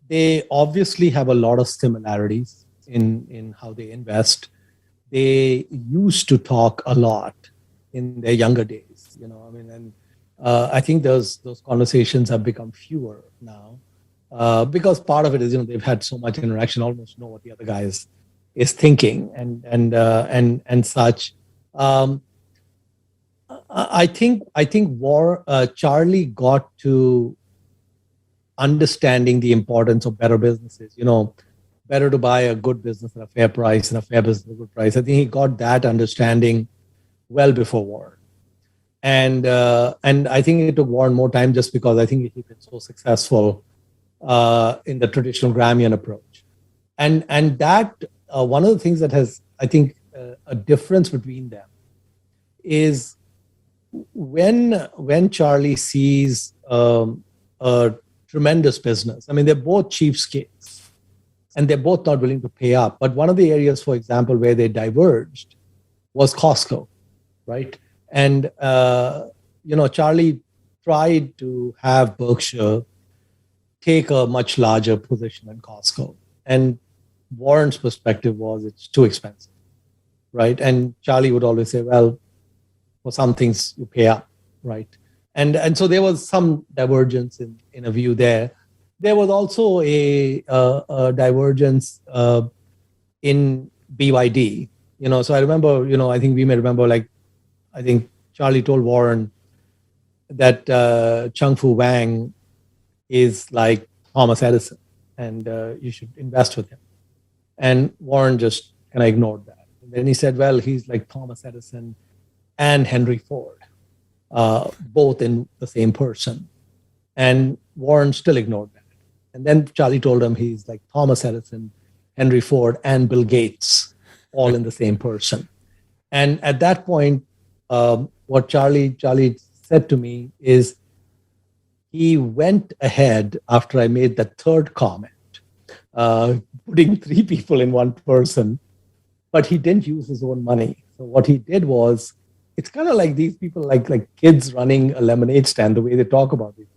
they obviously have a lot of similarities in how they invest. They used to talk a lot in their younger days, and I think those conversations have become fewer now, because part of it is, they've had so much interaction, almost know what the other guy is thinking and such. Um, I think Charlie got to understanding the importance of better businesses. Better to buy a good business at a fair price and a fair business at a good price. I think he got that understanding well before Warren, and I think it took Warren more time just because I think he's been so successful in the traditional Gramian approach, and that one of the things that has, I think, a difference between them is when Charlie sees a tremendous business. I mean, they're both cheapskates, and they're both not willing to pay up. But one of the areas, for example, where they diverged was Costco, right? And Charlie tried to have Berkshire take a much larger position in Costco, and Warren's perspective was it's too expensive, right? And Charlie would always say, well, for some things you pay up, right? And so there was some divergence in a view there. There was also a divergence in BYD. So I remember, I think we may remember, I think Charlie told Warren that Chung Fu Wang is like Thomas Edison, and you should invest with him. And Warren just kind of ignored that. And then he said, well, he's like Thomas Edison and Henry Ford, both in the same person. And Warren still ignored that. And then Charlie told him he's like Thomas Edison, Henry Ford, and Bill Gates, all in the same person. And at that point, what Charlie said to me is he went ahead after I made the third comment, putting three people in one person, but he didn't use his own money. So what he did was, it's kind of like these people, like kids running a lemonade stand, the way they talk about it.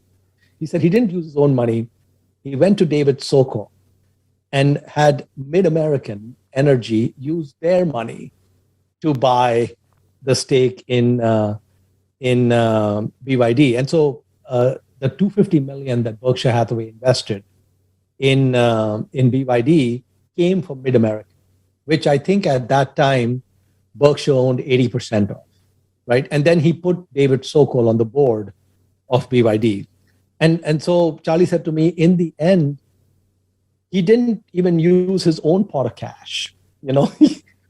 He said he didn't use his own money. He went to David Sokol and had Mid-American Energy use their money to buy the stake in BYD. And so the $250 million that Berkshire Hathaway invested in BYD came from Mid-American, which I think at that time Berkshire owned 80% of, right? And then he put David Sokol on the board of BYD. And so Charlie said to me, in the end, he didn't even use his own pot of cash. He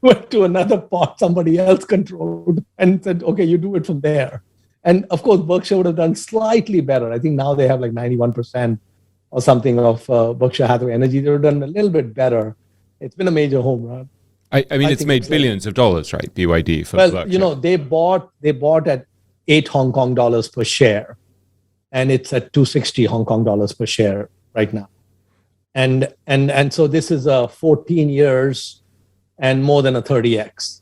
went to another pot somebody else controlled and said, okay, you do it from there. And of course, Berkshire would have done slightly better. I think now they have like 91% or something of Berkshire Hathaway Energy. They would have done a little bit better. It's been a major home run. I mean, it's made billions of dollars, right? BYD for Berkshire. They bought at 8 Hong Kong dollars per share, and it's at 260 Hong Kong dollars per share right now. And so this is 14 years and more than a 30x.